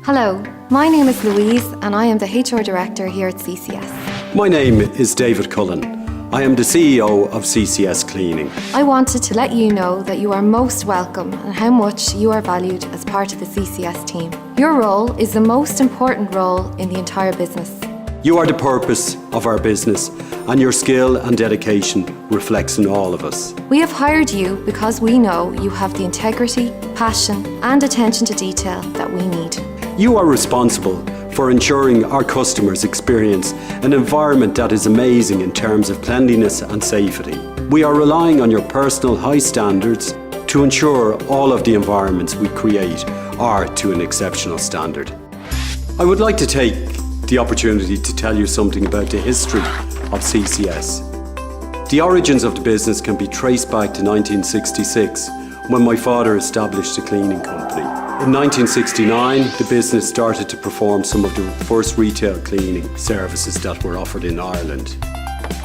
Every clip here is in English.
Hello, my name is Louise and I am the HR Director here at CCS. My name is David Cullen. I am the CEO of CCS Cleaning. I wanted to let you know that you are most welcome and how much you are valued as part of the CCS team. Your role is the most important role in the entire business. You are the purpose of our business, and your skill and dedication reflects in all of us. We have hired you because we know you have the integrity, passion and attention to detail that we need. You are responsible for ensuring our customers experience an environment that is amazing in terms of cleanliness and safety. We are relying on your personal high standards to ensure all of the environments we create are to an exceptional standard. I would like to take the opportunity to tell you something about the history of CCS. The origins of the business can be traced back to 1966, when my father established a cleaning company. In 1969, the business started to perform some of the first retail cleaning services that were offered in Ireland.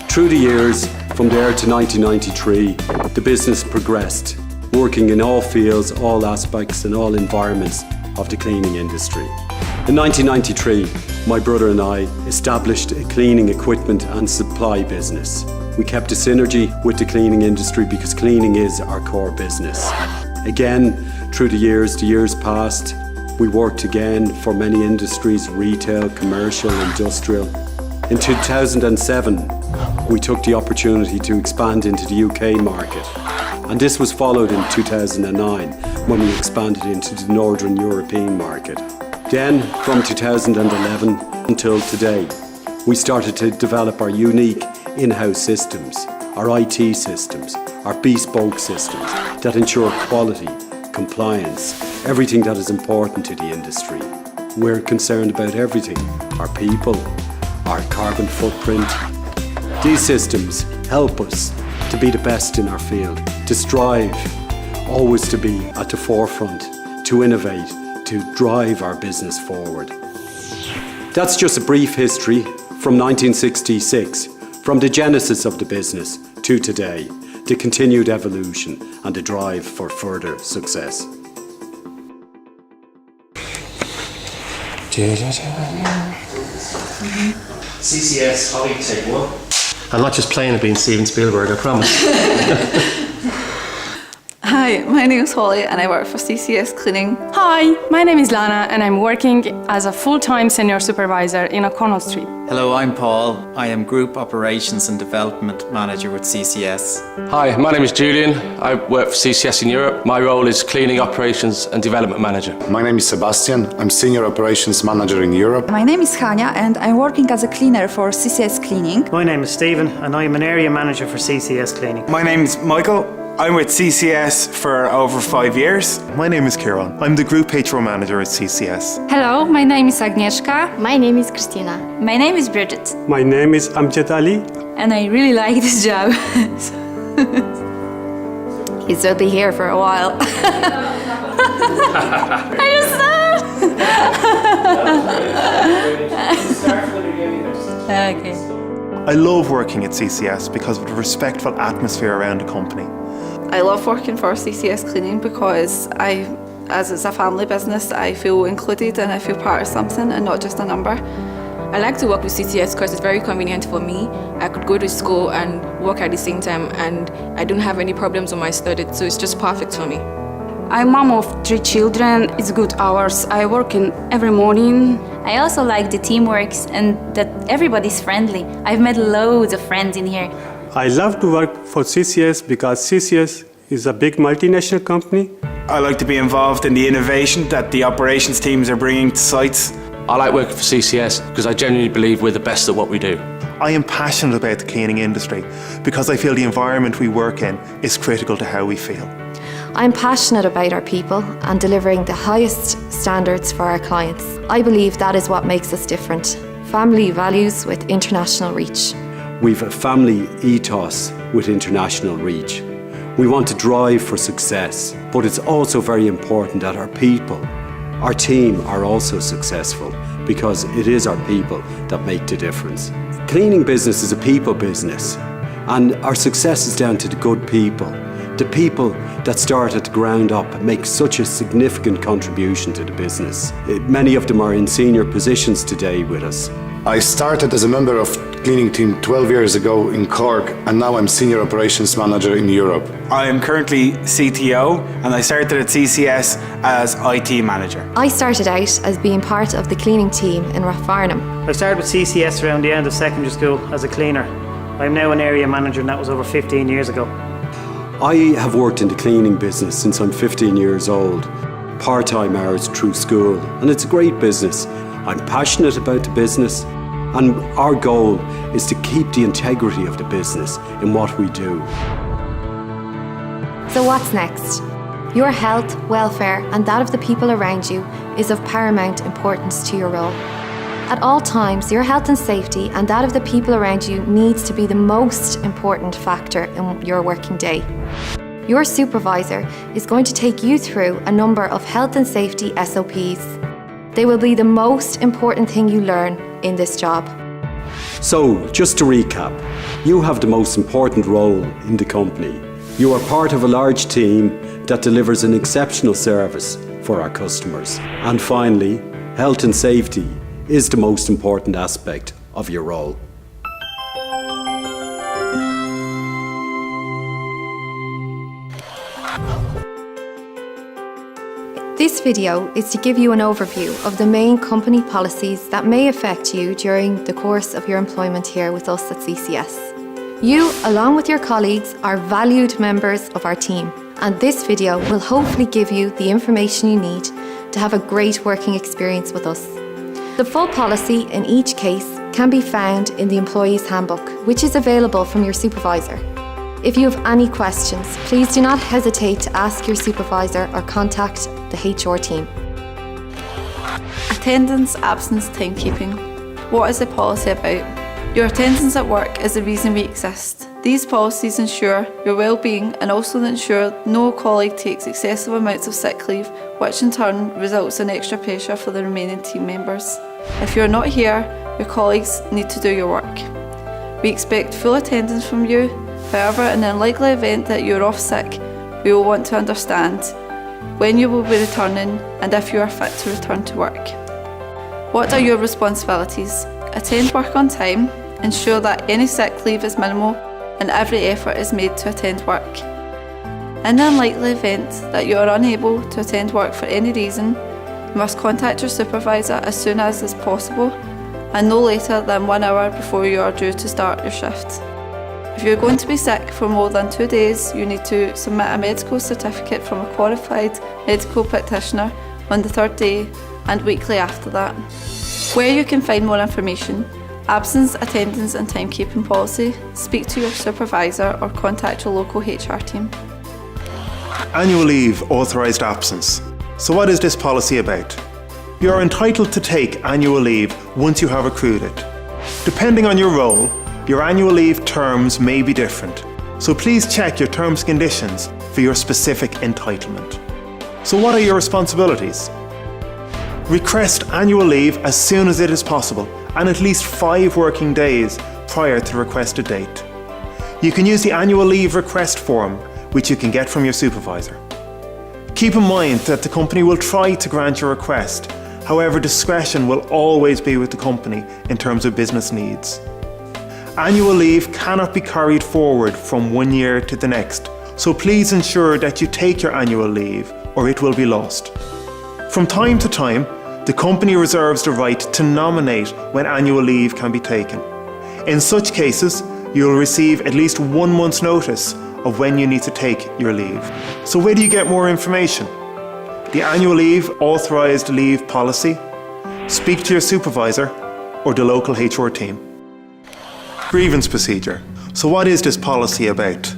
Through the years, from there to 1993, the business progressed, working in all fields, all aspects and all environments of the cleaning industry. In 1993, my brother and I established a cleaning equipment and supply business. We kept a synergy with the cleaning industry because cleaning is our core business. Again, through the years passed, we worked again for many industries, retail, commercial, industrial. In 2007, we took the opportunity to expand into the UK market. And this was followed in 2009 when we expanded into the Northern European market. Then, from 2011 until today, we started to develop our unique in-house systems, our IT systems, our bespoke systems that ensure quality, compliance, everything that is important to the industry. We're concerned about everything, our people, our carbon footprint. These systems help us to be the best in our field, to strive, always to be at the forefront, to innovate, to drive our business forward. That's just a brief history from 1966, from the genesis of the business to today, the continued evolution and the drive for further success. CCS, Holly, take one. I'm not just playing at being Steven Spielberg, I promise. Hi, my name is Holly and I work for CCS Cleaning. Hi, my name is Lana and I'm working as a full-time senior supervisor in O'Connell Street. Hello, I'm Paul. I am Group Operations and Development Manager with CCS. Hi, my name is Julian. I work for CCS in Europe. My role is Cleaning Operations and Development Manager. My name is Sebastian. I'm Senior Operations Manager in Europe. My name is Hania and I'm working as a cleaner for CCS Cleaning. My name is Stephen and I'm an Area Manager for CCS Cleaning. My name is Michael. I'm with CCS for over 5 years. My name is Kieran. I'm the Group HR Manager at CCS. Hello, my name is Agnieszka. My name is Christina. My name is Bridget. My name is Amjad Ali. And I really like this job. He will be here for a while. I just Okay. I love working at CCS because of the respectful atmosphere around the company. I love working for CCS Cleaning because as it's a family business, I feel included and I feel part of something and not just a number. I like to work with CCS because it's very convenient for me. I could go to school and work at the same time and I don't have any problems with my studies, so it's just perfect for me. I'm mom of 3 children. It's good hours. I work in every morning. I also like the teamwork and that everybody's friendly. I've met loads of friends in here. I love to work for CCS because CCS is a big multinational company. I like to be involved in the innovation that the operations teams are bringing to sites. I like working for CCS because I genuinely believe we're the best at what we do. I am passionate about the cleaning industry because I feel the environment we work in is critical to how we feel. I'm passionate about our people and delivering the highest standards for our clients. I believe that is what makes us different. Family values with international reach. We've a family ethos with international reach. We want to drive for success, but it's also very important that our people, our team are also successful because it is our people that make the difference. Cleaning business is a people business and our success is down to the good people, The people that start at the ground up make such a significant contribution to the business. Many of them are in senior positions today with us. I started as a member of cleaning team 12 years ago in Cork, and now I'm Senior Operations Manager in Europe. I am currently CTO, and I started at CCS as IT Manager. I started out as being part of the cleaning team in Rathfarnham. I started with CCS around the end of secondary school as a cleaner. I'm now an area manager, and that was over 15 years ago. I have worked in the cleaning business since I'm 15 years old, part-time hours through school, and it's a great business. I'm passionate about the business, and our goal is to keep the integrity of the business in what we do. So what's next? Your health, welfare, and that of the people around you is of paramount importance to your role. At all times, your health and safety and that of the people around you needs to be the most important factor in your working day. Your supervisor is going to take you through a number of health and safety SOPs. They will be the most important thing you learn in this job. So, just to recap, you have the most important role in the company. You are part of a large team that delivers an exceptional service for our customers. And finally, health and safety is the most important aspect of your role. This video is to give you an overview of the main company policies that may affect you during the course of your employment here with us at CCS. You, along with your colleagues, are valued members of our team, and this video will hopefully give you the information you need to have a great working experience with us. The full policy in each case can be found in the Employee's Handbook, which is available from your supervisor. If you have any questions, please do not hesitate to ask your supervisor or contact the HR team. Attendance, absence, timekeeping. What is the policy about? Your attendance at work is the reason we exist. These policies ensure your well-being and also ensure no colleague takes excessive amounts of sick leave, which in turn results in extra pressure for the remaining team members. If you're not here, your colleagues need to do your work. We expect full attendance from you. However, in the unlikely event that you're off sick, we will want to understand when you will be returning and if you are fit to return to work. What are your responsibilities? Attend work on time, ensure that any sick leave is minimal and every effort is made to attend work. In the unlikely event that you are unable to attend work for any reason, you must contact your supervisor as soon as is possible and no later than 1 hour before you are due to start your shift. If you're going to be sick for more than 2 days, you need to submit a medical certificate from a qualified medical practitioner on the 3rd day and weekly after that. Where you can find more information, absence, attendance and timekeeping policy, speak to your supervisor or contact your local HR team. Annual leave, authorised absence. So what is this policy about? You are entitled to take annual leave once you have accrued it. Depending on your role, your annual leave terms may be different, so please check your terms and conditions for your specific entitlement. So what are your responsibilities? Request annual leave as soon as it is possible and at least 5 working days prior to the requested date. You can use the annual leave request form, which you can get from your supervisor. Keep in mind that the company will try to grant your request, however discretion will always be with the company in terms of business needs. Annual leave cannot be carried forward from 1 year to the next, so please ensure that you take your annual leave or it will be lost. From time to time, the company reserves the right to nominate when annual leave can be taken. In such cases, you will receive at least 1 month's notice of when you need to take your leave. So where do you get more information? The annual leave authorised leave policy, speak to your supervisor or the local HR team. Grievance procedure. So what is this policy about?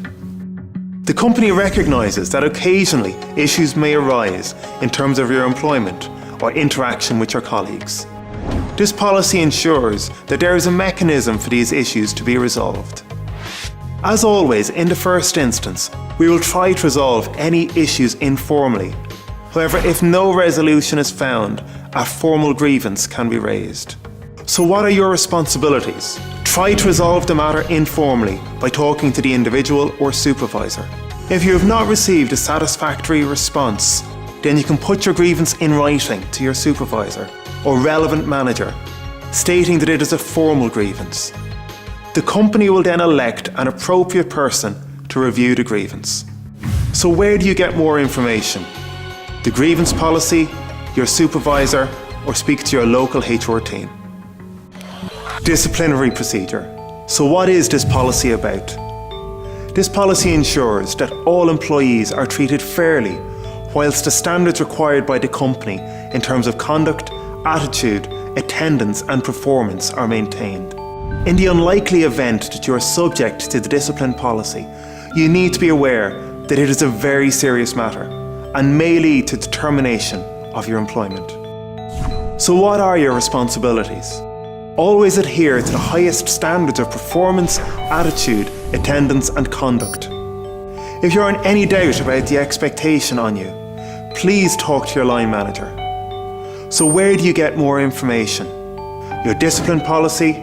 The company recognises that occasionally issues may arise in terms of your employment or interaction with your colleagues. This policy ensures that there is a mechanism for these issues to be resolved. As always, in the first instance, we will try to resolve any issues informally. However, if no resolution is found, a formal grievance can be raised. So what are your responsibilities? Try to resolve the matter informally by talking to the individual or supervisor. If you have not received a satisfactory response, then you can put your grievance in writing to your supervisor or relevant manager, stating that it is a formal grievance. The company will then elect an appropriate person to review the grievance. So where do you get more information? The grievance policy, your supervisor, or speak to your local HR team. Disciplinary procedure. So what is this policy about? This policy ensures that all employees are treated fairly, whilst the standards required by the company in terms of conduct, attitude, attendance and performance are maintained. In the unlikely event that you are subject to the discipline policy, you need to be aware that it is a very serious matter and may lead to the termination of your employment. So what are your responsibilities? Always adhere to the highest standards of performance, attitude, attendance and conduct. If you're in any doubt about the expectation on you, please talk to your line manager. So where do you get more information? Your discipline policy,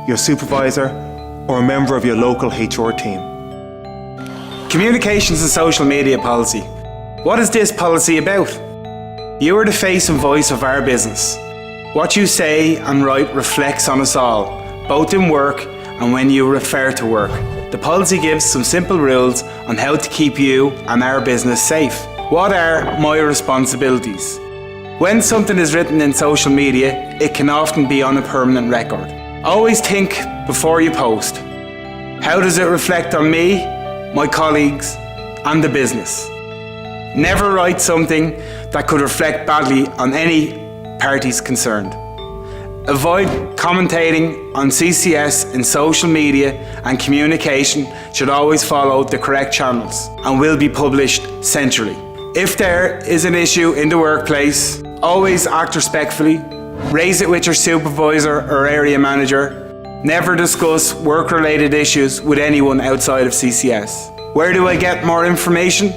your supervisor, or a member of your local HR team? Communications and social media policy. What is this policy about? You are the face and voice of our business. What you say and write reflects on us all, both in work and when you refer to work. The policy gives some simple rules on how to keep you and our business safe. What are my responsibilities? When something is written in social media, it can often be on a permanent record. Always think before you post. How does it reflect on me, my colleagues, and the business? Never write something that could reflect badly on any parties concerned. Avoid commentating on CCS in social media, and communication should always follow the correct channels and will be published centrally. If there is an issue in the workplace, always act respectfully, raise it with your supervisor or area manager. Never discuss work-related issues with anyone outside of CCS. Where do I get more information?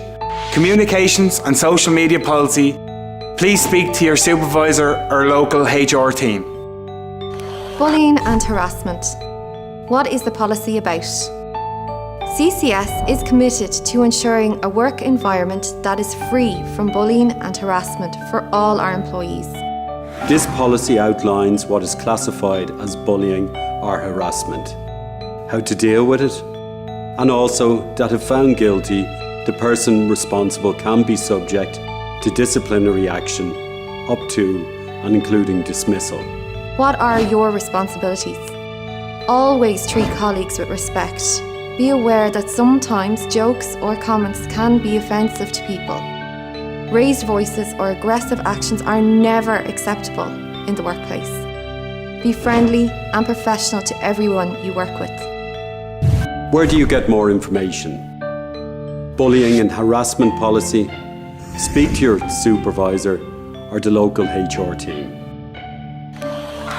Communications and social media policy. Please speak to your supervisor or local HR team. Bullying and harassment. What is the policy about? CCS is committed to ensuring a work environment that is free from bullying and harassment for all our employees. This policy outlines what is classified as bullying or harassment, how to deal with it, and also that if found guilty, the person responsible can be subject to disciplinary action up to and including dismissal. What are your responsibilities? Always treat colleagues with respect. Be aware that sometimes jokes or comments can be offensive to people. Raised voices or aggressive actions are never acceptable in the workplace. Be friendly and professional to everyone you work with. Where do you get more information? Bullying and harassment policy? Speak to your supervisor or the local HR team.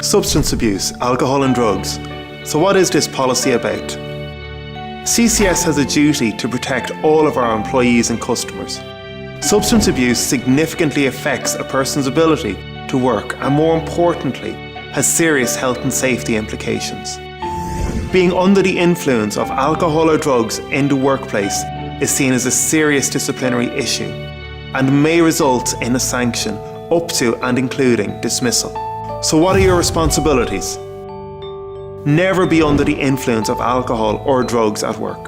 Substance abuse, alcohol and drugs. So what is this policy about? CCS has a duty to protect all of our employees and customers. Substance abuse significantly affects a person's ability to work and, more importantly, has serious health and safety implications. Being under the influence of alcohol or drugs in the workplace is seen as a serious disciplinary issue and may result in a sanction up to and including dismissal. So what are your responsibilities? Never be under the influence of alcohol or drugs at work.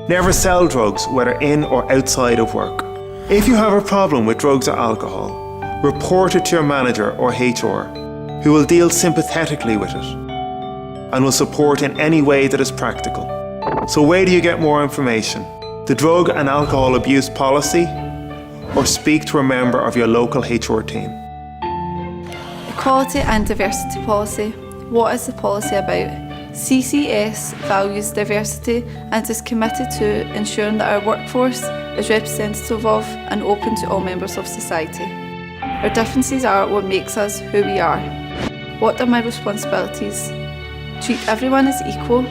Never sell drugs, whether in or outside of work. If you have a problem with drugs or alcohol, report it to your manager or HR, who will deal sympathetically with it and will support in any way that is practical. So where do you get more information? The drug and alcohol abuse policy, or speak to a member of your local HR team. Equality and diversity policy. What is the policy about? CCS values diversity and is committed to ensuring that our workforce is representative of and open to all members of society. Our differences are what makes us who we are. What are my responsibilities? Treat everyone as equal.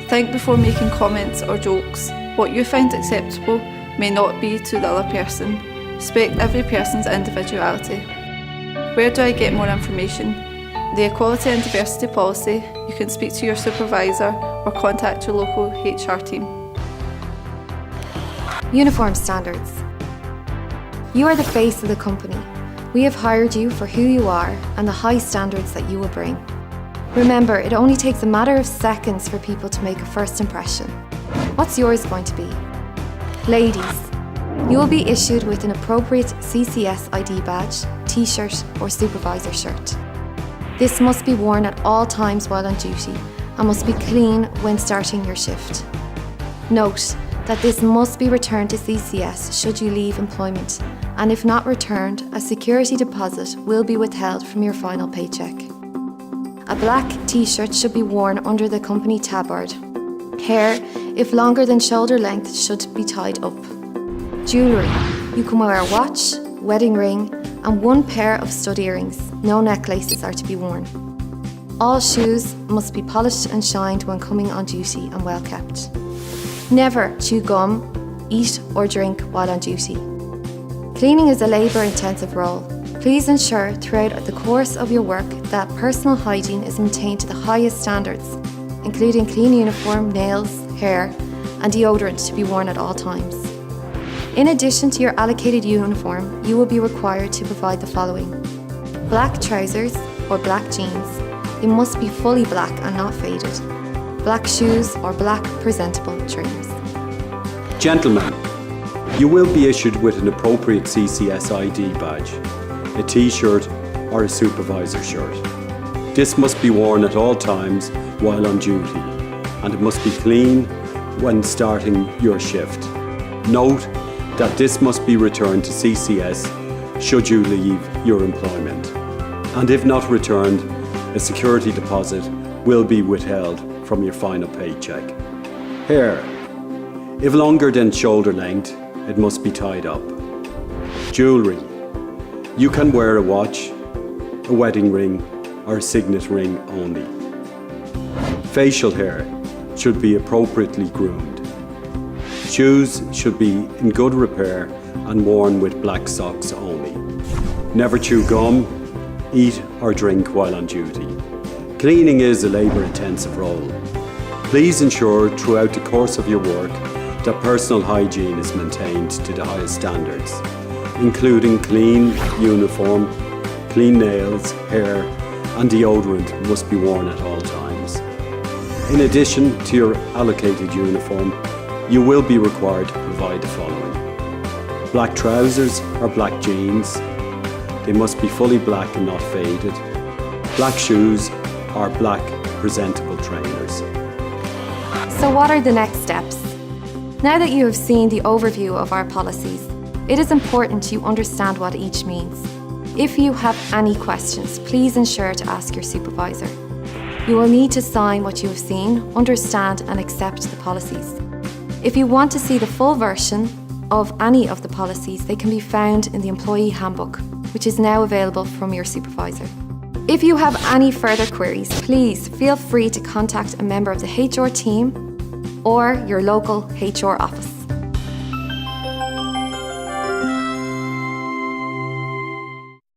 Think before making comments or jokes. What you find acceptable may not be to the other person. Respect every person's individuality. Where do I get more information? The Equality and Diversity Policy. You can speak to your supervisor or contact your local HR team. Uniform standards. You are the face of the company. We have hired you for who you are and the high standards that you will bring. Remember, it only takes a matter of seconds for people to make a first impression. What's yours going to be? Ladies, you will be issued with an appropriate CCS ID badge, t-shirt or supervisor shirt. This must be worn at all times while on duty and must be clean when starting your shift. Note that this must be returned to CCS should you leave employment, and if not returned, a security deposit will be withheld from your final paycheck. A black t-shirt should be worn under the company tabard. Hair, if longer than shoulder length, should be tied up. Jewellery, you can wear a watch, wedding ring and one pair of stud earrings. No necklaces are to be worn. All shoes must be polished and shined when coming on duty and well kept. Never chew gum, eat or drink while on duty. Cleaning is a labour-intensive role. Please ensure throughout the course of your work that personal hygiene is maintained to the highest standards, including clean uniform, nails, hair and deodorant to be worn at all times. In addition to your allocated uniform, you will be required to provide the following: black trousers or black jeans. They must be fully black and not faded. Black shoes or black presentable trainers. Gentlemen, you will be issued with an appropriate CCS ID badge, a t-shirt or a supervisor shirt. This must be worn at all times while on duty, and it must be clean when starting your shift. Note that this must be returned to CCS should you leave your employment, and if not returned, a security deposit will be withheld from your final paycheck. Hair, if longer than shoulder length, it must be tied up. Jewellery, you can wear a watch, a wedding ring or a signet ring only. Facial hair should be appropriately groomed. Shoes should be in good repair and worn with black socks only. Never chew gum, eat or drink while on duty. Cleaning is a labour-intensive role. Please ensure throughout the course of your work that personal hygiene is maintained to the highest standards, including clean uniform, clean nails, hair and deodorant must be worn at all times. In addition to your allocated uniform, you will be required to provide the following: black trousers or black jeans. They must be fully black and not faded. Black shoes or black presentable trainers. So what are the next steps? Now that you have seen the overview of our policies, it is important you understand what each means. If you have any questions, please ensure to ask your supervisor. You will need to sign what you have seen, understand and accept the policies. If you want to see the full version of any of the policies, they can be found in the Employee Handbook, which is now available from your supervisor. If you have any further queries, please feel free to contact a member of the HR team or your local HR office.